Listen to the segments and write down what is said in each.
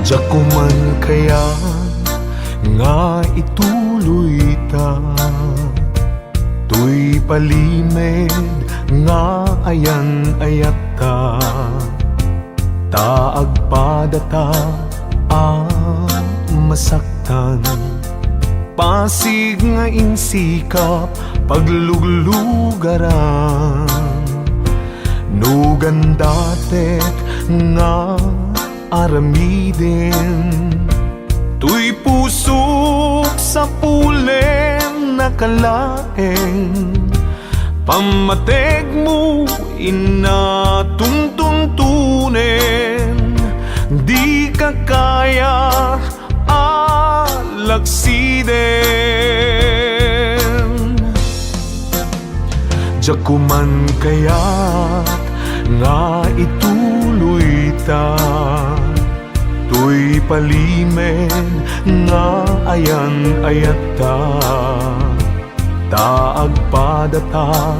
Diyak ko man kaya nga ituloy ta, tuy palimed nga ayan ayat ta, taag padata masaktan, pasig nga insikap pagluglugaran, nugan datek nga aramiden, tuy pusok sa pulen nakalaeng, pamateg mo inatuntuntunen, di ka kaya alaksiden. Diyak ko man kaya nga ituloy ta, tuy palimed nga ayan ayat ta, taag padata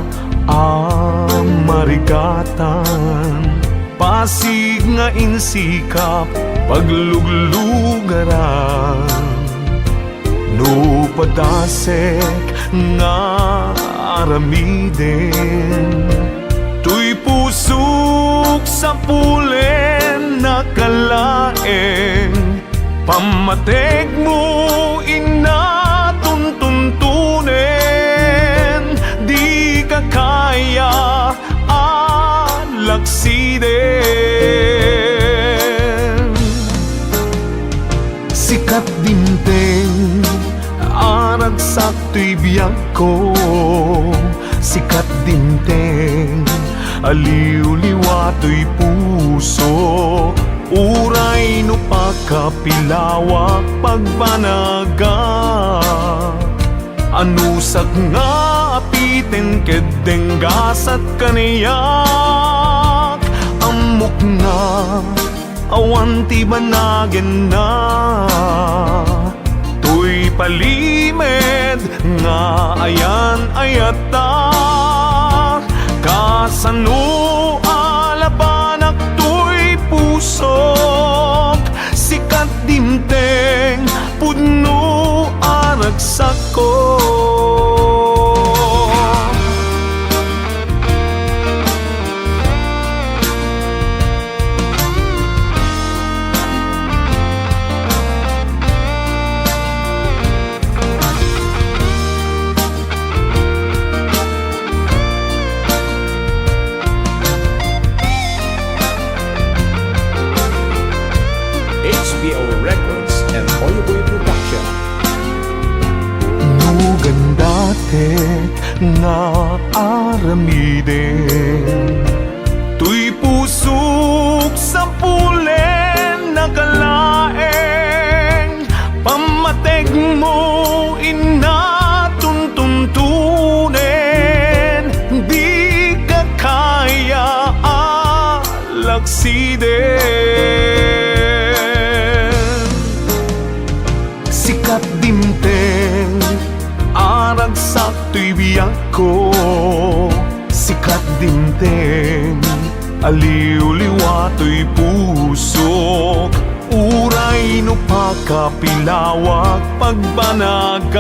marigatan, pasig nga insikap pagluglugaran, no padasek nga aramiden, tuy pusok sa pulen nakalaeng, pamateg mo inatuntuntunen, di ka kaya alaksiden. Sikat dinteng aragsak tuy biyag ko, sikat dinteng aliw-liwa tuy puso, uray no pagkapilawak pagbanaga, anusak nga apiten kedeng gasat kaniyak, amok nga awan ti banagen na, tuy palimed nga ayan ayata, kasano alabanak tuy pusok, sikat dinteng pudno aragsak ko. HBO Records and Oyoboy Production. Nugan datek nga aramiden, tuy pusok sa pulen nakalaeng, pamateg mo inatuntuntunen, di ka kaya alaksiden. Sikat dinteng aragsak tuy biyag ko, sikat dinteng aliw-liwa tuy pusok, uray no pakapilawak pagbanagak,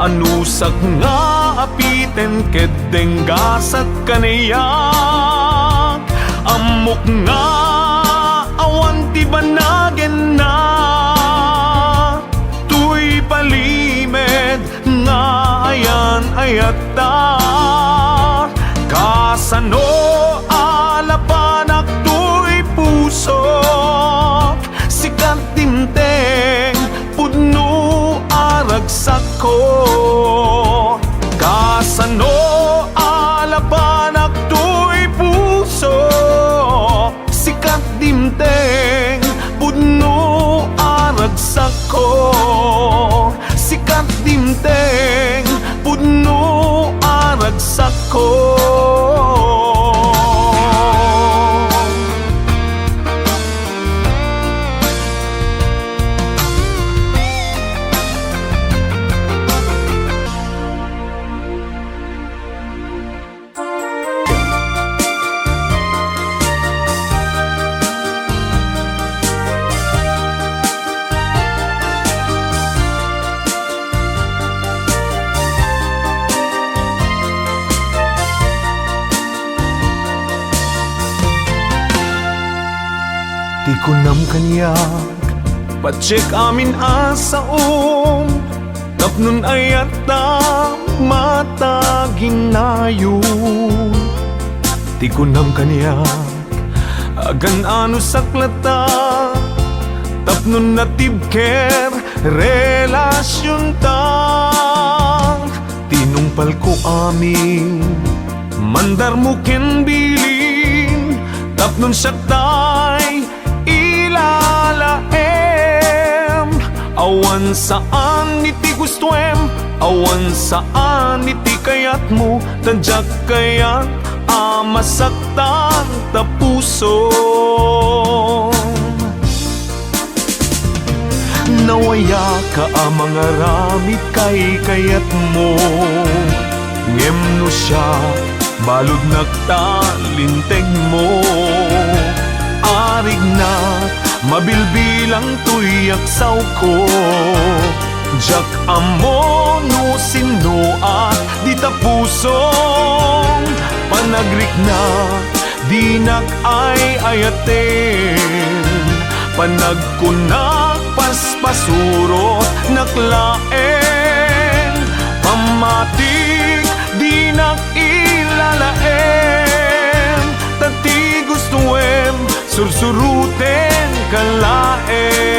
anusak nga apiten kedeng gasat kaniyak, amok nga awan ti banagen na, tuy palimed nga ayan ayata, kasano alabanak tuy pusok, sikat dinteng pudno aragsak ko, kasano alabanak tuy pusok, sikat dinteng pudno aragsak ko, sikat dinteng pudno aragsak ko. Ti kunam kaniyak patsik amin asaom tapnon ayat ta mata ginayon. Ti kunam kaniyak agan ano saklata tapnon natibker relasyon ta. Tinungpal ko amin mandar mo ken bilin tapnon saktay ilalaem. Awan saan iti gustuem, awan saan iti kayat mo, tadyak kayat amasaktan ta puso. Nawaya ka mga ramit kay kayat mo, ngem no siya balod nagtalinteg mo. Arig na mabilbilang tuyak saw ko, jak amo no sino at di ta pusong panagrik na di nak ay ayaten. Panagkunak paspasurot naklaen, pamatik di nak ilalaen. Tati gustuem sursuruten kalaen.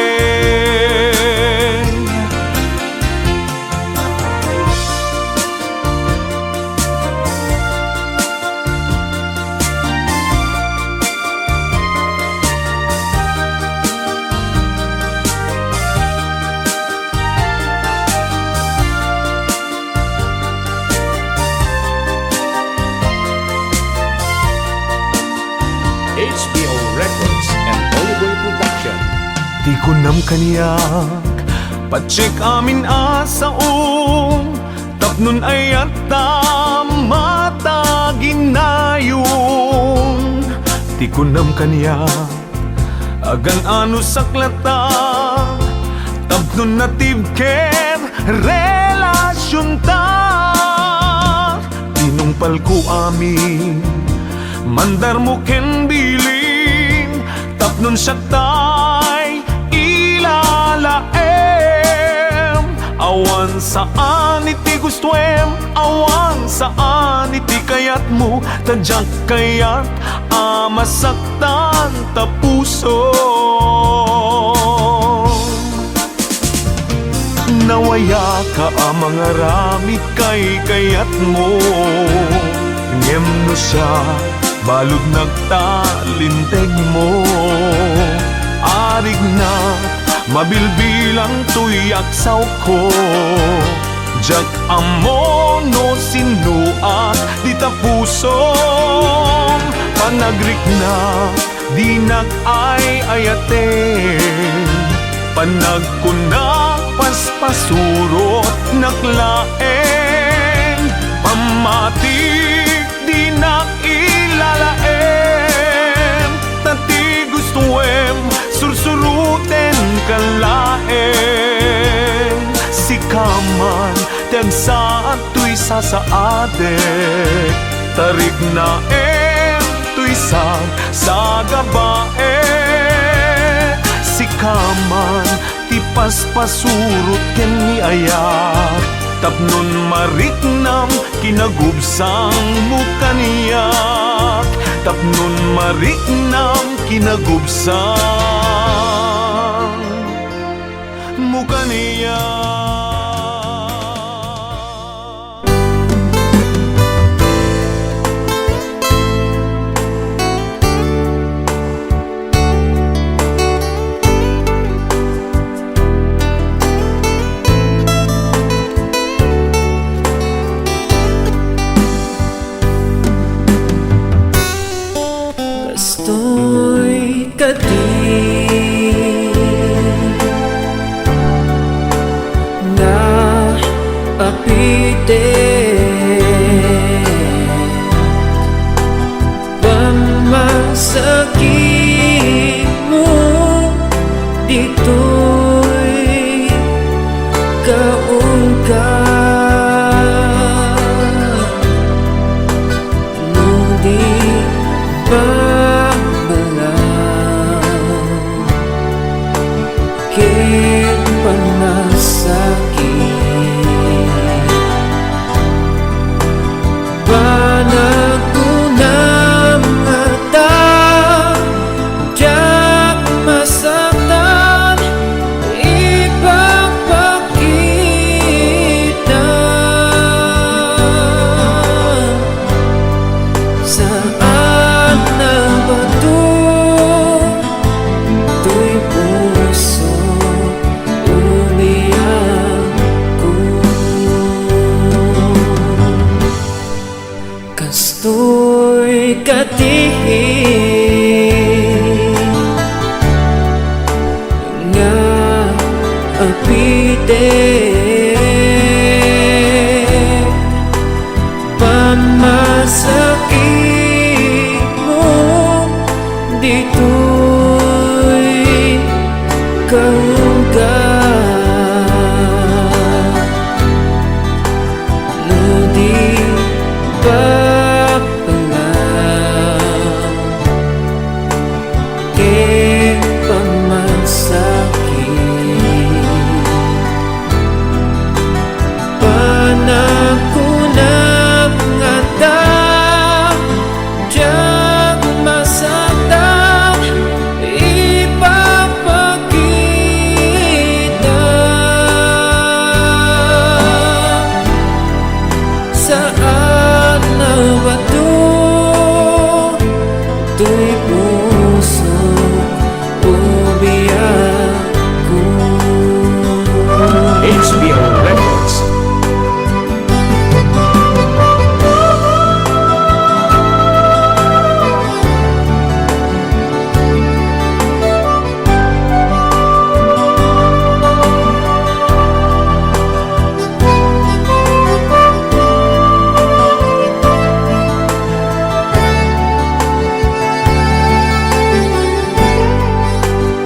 HBO Records and Oliboy Production. Di kunam kaniyak patsik amin asaom tapnon ayat ta mata ginayon. Di kunam kaniyak agan ano saklata tapnon natibker relasyon ta. Tinungpal ko amin mandar mo ken bilin tapnon saktay ilalaem. Awan saan iti gustuem, awan saan iti kayat mo, tadyak kayat amasaktan ta puso. Nawaya ka mga ramit kay kayat mo, ngem no siya balod nagtalinteg mo. Arig na mabilbilang tuyak saw ko, jak amo no sino at di ta pusong panagrik na di nak ay ayaten. Panagkunak paspasurot naklaen, pamatik di nak ilalaem. Tati gustuem sursuruten kalaen. Si kaman tagsaat tuy sasaadek, tarik na tuy sa gabae. Si kaman ti paspasurot ken ni ayat tapnon mariknam kinagubsang mo kaniyak. Tapnon mariknam kinagubsang mo kaniyak. Gusto'y katin na apitin, pamasakit mo dito'y kaungkat. No di ba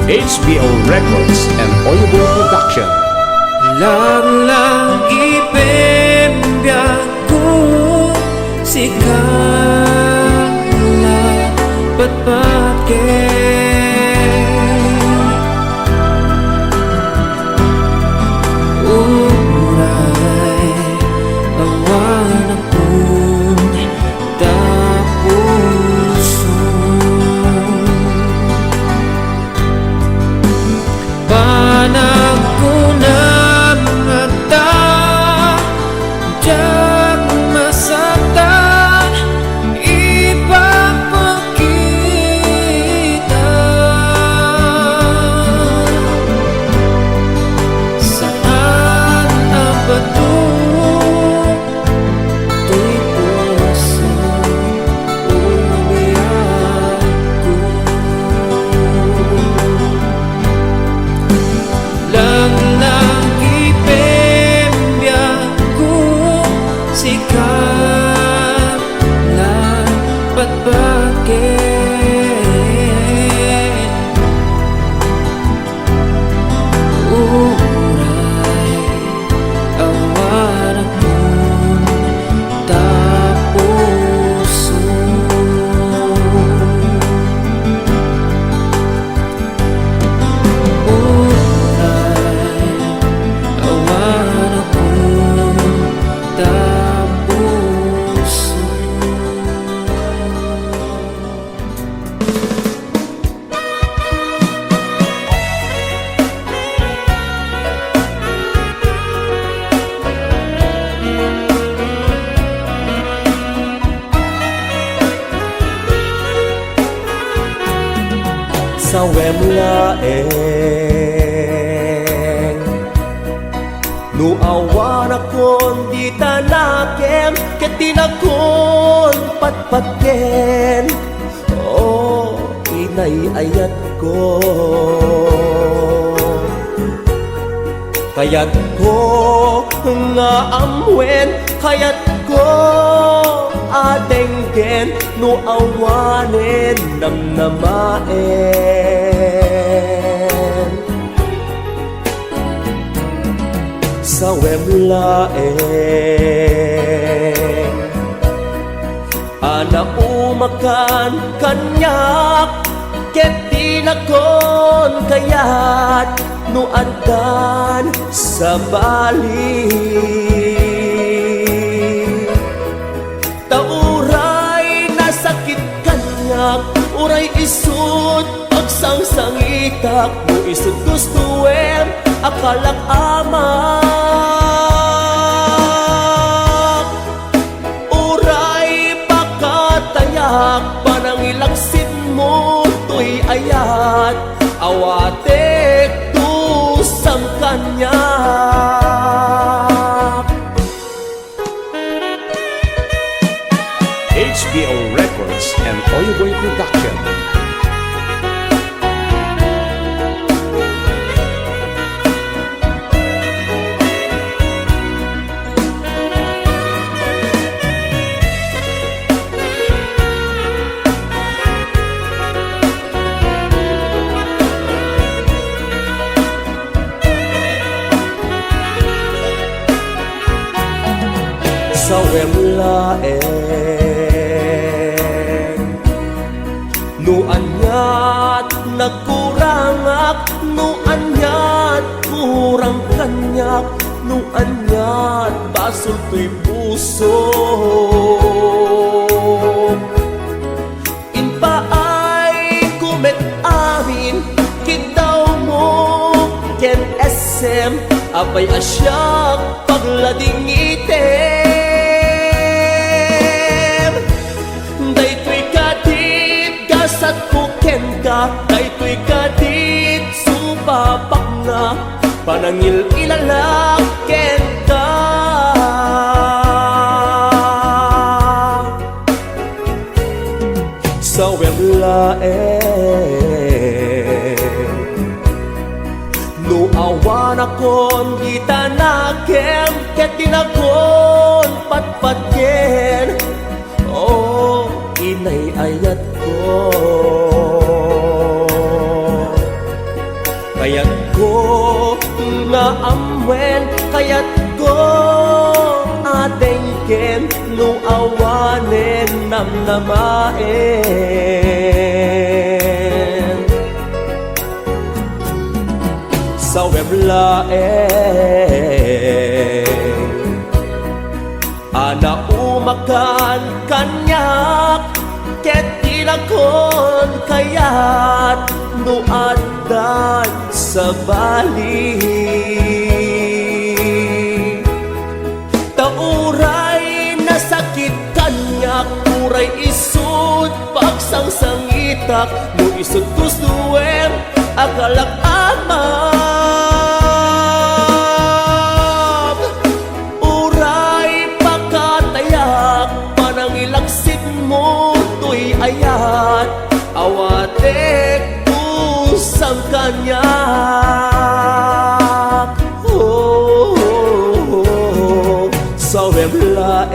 HBO Records and Oliboy Production. Lang ipembiyaku sikala patpatke uray awan akong tapuso panag ko na mata diyan masaktan ipapakita saan ang bato to'y puso umiyak ko lang ipembiyaku sikap lapat bakit uray awan akong tapuso uray awan akong tapuso sa wemlaeng nuawan akon di tanakem ket tinakon patpatken oh inay ayat ko kayat ko nga amwen kayat ko adenggen no awanen namnamaen sa wemlaeng ana umakan kanyak ket tinakon kayat no addan sa bali tauray nasakit kanyak uray isut pagsangsangitak mo isut gustuem akalak amak uray pakatayak panangilaksin mo to'y ayat awatek tusang kanyak HBO Records and Oliboy Production. sa wemlaeng no anyat nagkurangak no anyat kurang kanyak no anyat basol to'y puso inpaay kumet amin kitaw mo ken SM apay asyak paglading item daytoy kadit gasat ko ken ka daytoy kadit subapak na panangil ilalak ken ka sa wemlaeng no awan akon kita nakem ket tinakon patpatken oh inay ayat ko Kaya't ko nga amwen, kaya't ko adengken, no awanen namnamaen. Sa weblaeng ana umakan kanyak, ket ilakon kayat no addan sa bali. Tauray nasakit kanyak, uray isud pagsangsangitak, no isud tusduem akalak amam. Uray pakatayak, panangilaksit mo to'y ayat, awatek pusang kanyak. Oh, oh, oh, sa weblaeng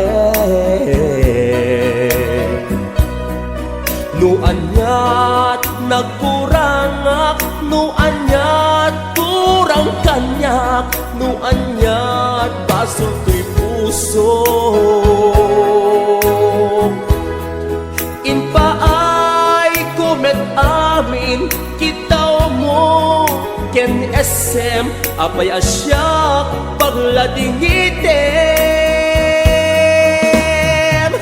no anyat nagkurangak, no anyat kurang kanyak, no anyat basol ko'y puso. Inpaay kumet amin kitaw mo ken SM, apay asyak pagladingitem.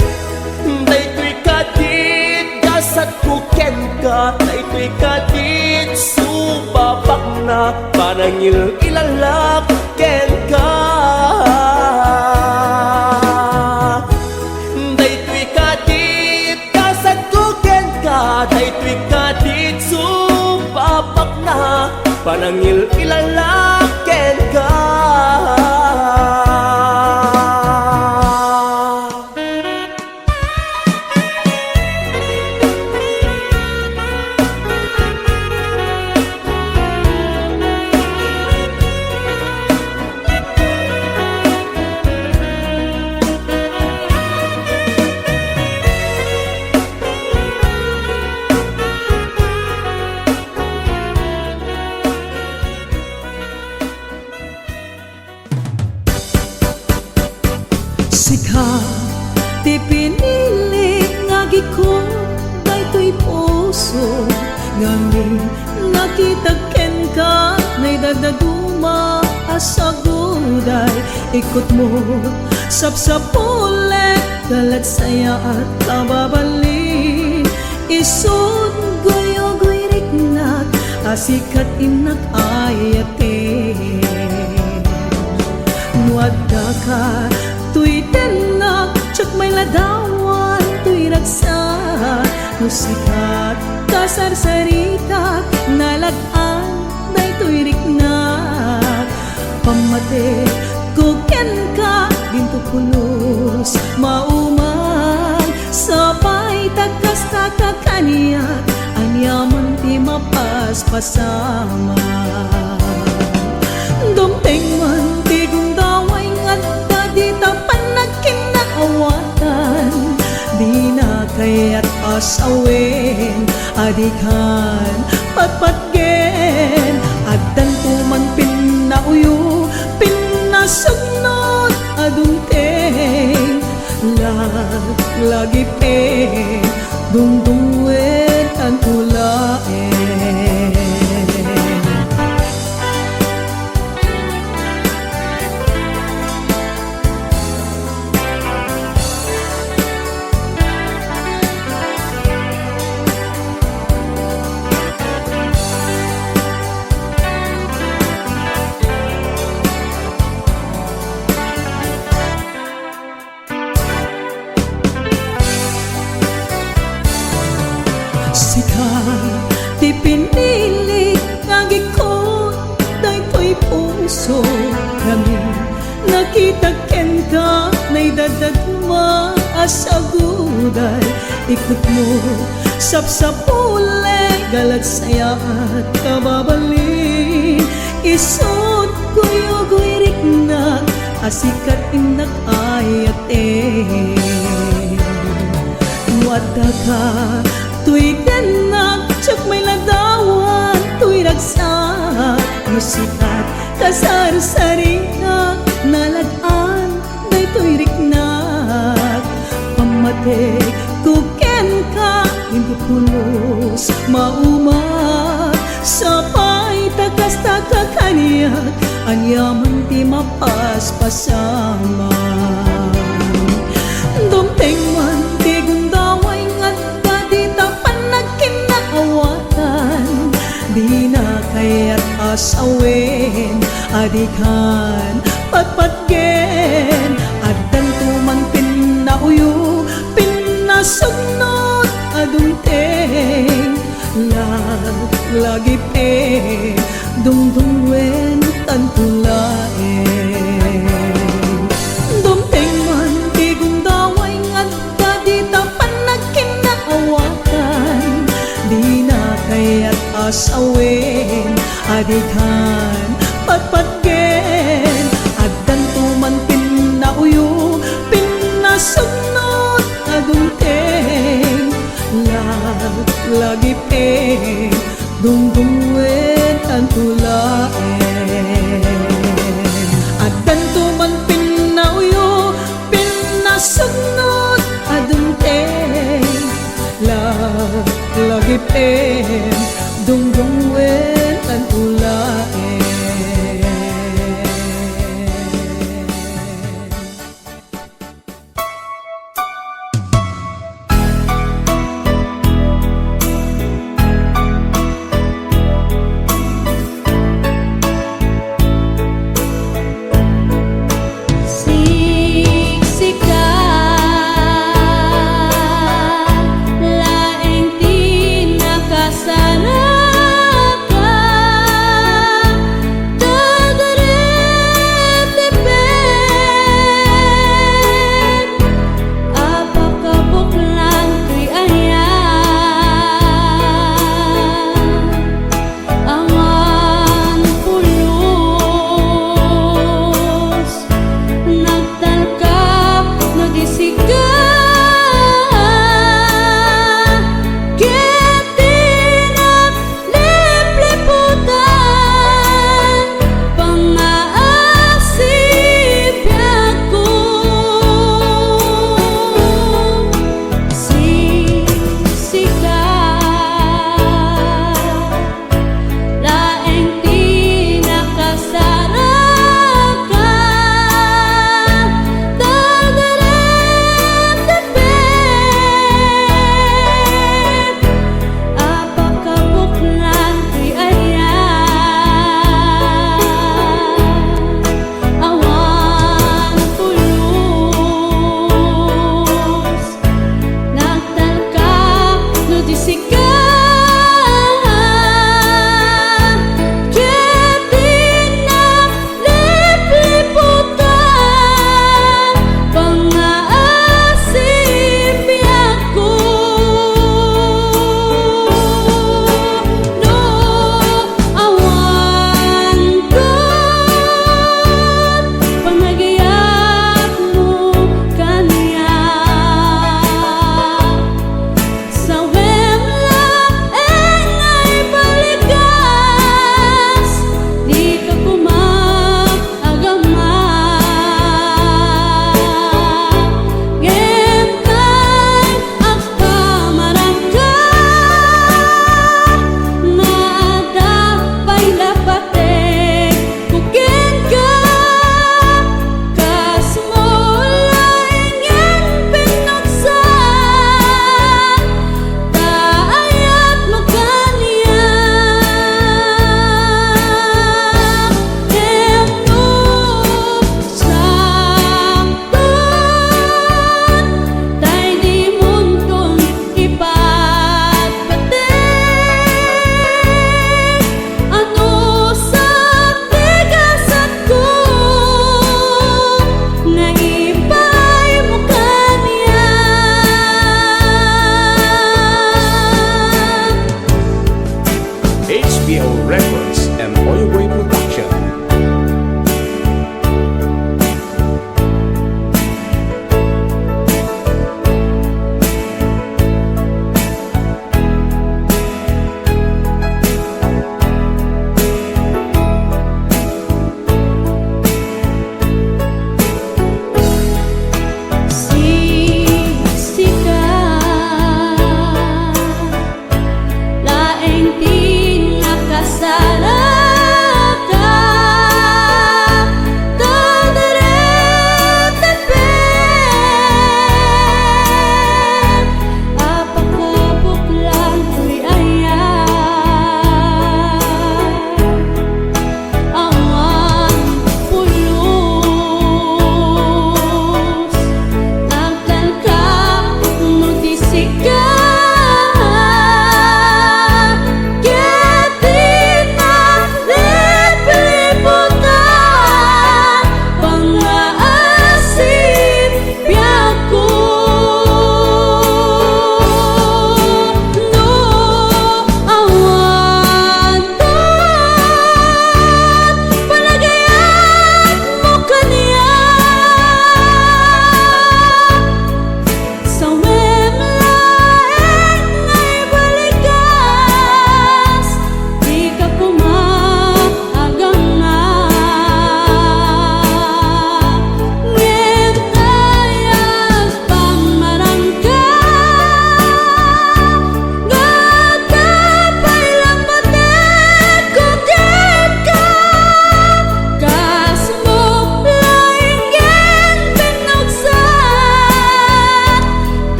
Daytoy kadit gasat ko ken ka, daytoy kadit subabak na, panangil ilalak ken ka. Daytoy kadit gasat ko ken ka, daytoy kadit subabak na, panangil ilalak ken ka. Sikha ti pinili nga giko, daytoy puso ngani nakitagken ka, nay dadaduma asaguday. Ikot mo sapsapule, dalat saya at tababalin, isod goyo-goy riknat, asikat inak ayatin. Nuadda ka tuy tenak, tsak may ladawan tuy ragsa, musikat kasarsarita, nalag-an daytoy riknat. Pamate kuken ka, ginto pulos maumang, sabay tagas kakakaniyak, anyaman ti mapaspasama. Dumteng man ti gundaway ngadda, di tapan nagkinaawatan, di na kaya't asawin, adikan patpatgen, addan tuman pinauyo, pinasugnod adumteng, lagi dungdungwet ang tulaen. Sikha ti pinili nga giko, daytoy puso kami nakitagken ka, nay dadagma asaguday. Ikot mo sapsapule, galag saya at kababalin, isod goyo-goy riknat, asikat inak ayaten. Nuadda ka tuy tenak, tsak may ladawan tuy ragsa, sikat kasar-sarinak nalagaan daytoy riknak pamatik kuken ka hindi pulos maumat sapay tagas takakaniyak anyaman ti mapaspasaman dumteng man ti gundaway ngadda di tapan nagkinaawatan di na kaya't asawin adikan patpatgen addan tuman pinnauyo pinnasugnot adumteng lagi pe dungdungwen tantulaeng dumteng man ti gundaway ngadda di tapan nagkinaawatan di na kaya't asawin adikan patpatgen addan tuman pinnauyo pinnasugnot adumteng lagi pe dungdungwen tantulaeng addan tuman pinnauyo pinnasugnot adumteng lagi pe dungdungwen tantulaeng Siksika laeng di nakasaraka dadaretipet apakabuklan ti ayan angan pulos nagtalka no disiga ketinap lipliputan pangaasip yaku sika laeng di nakasaraka dadaretipet apakabuklan ti ayan awan pulos nagtalka no disiga ketinap lipliputan pangaasip yaku no awan kat panagayat mo kaniya sawem laeng ay balikas di ka kumag-agama gentay agpamarangka nadapay lapatek kuken ka kasmolaeng yang pinuksan taayat mo kaniya sakton tay di muntong ipagpatek ano sa tigasat ko naipay mo kaniya HBO Records and Oyuboy Production.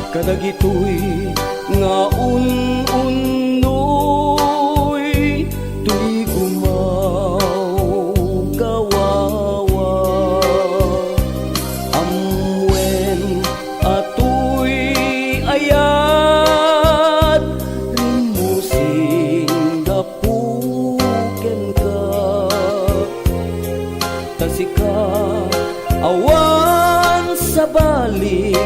kadagitoy nga un-unoy tuy gumaw kawawa amwen atoy ayat rimusing gapuken ka tasika awan sa balik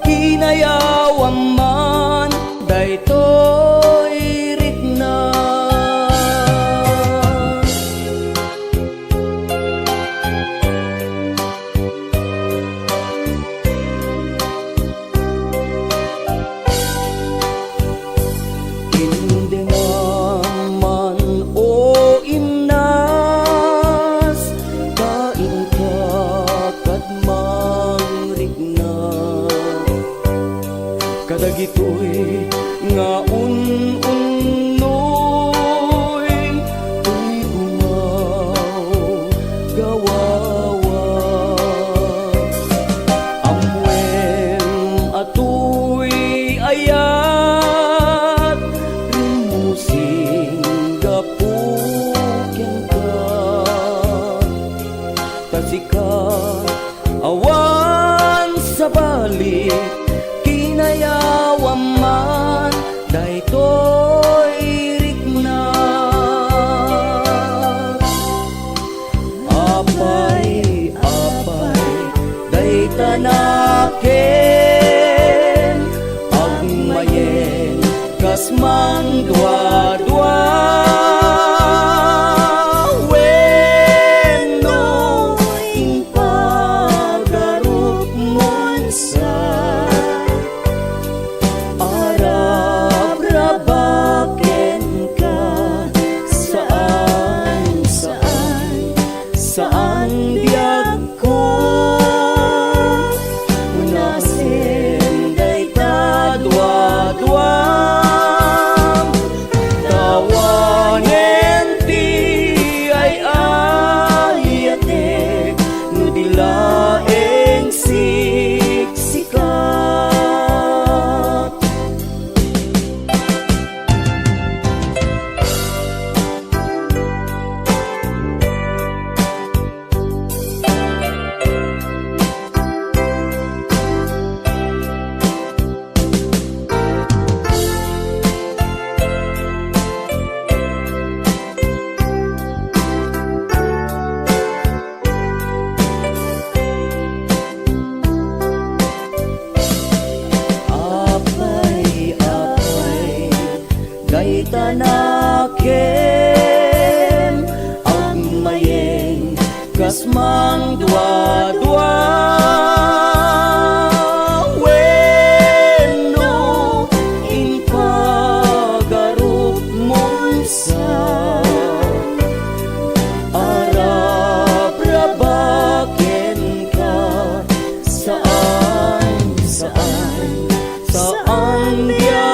kinayawan man daytoy rikna hindi naman o inas kain ka kadmang rikna kadagitoy nga un-unoy tuy gumaw gawawa amwen atoy ayat rimusing gapuken ka tasika awan sa balik kinayawan man daytoy rikna apay dayta naken agmayen kasman dua-dua wenno impagarup mon sa arab-rabaken ka saan biag ko unasen dayta dua-dua tawanen ti ay ayate no dilaeng siksikat dayta naken agmayeng kasmang dua-dua wenno impagarup mon sa arab-rabaken ka saan biag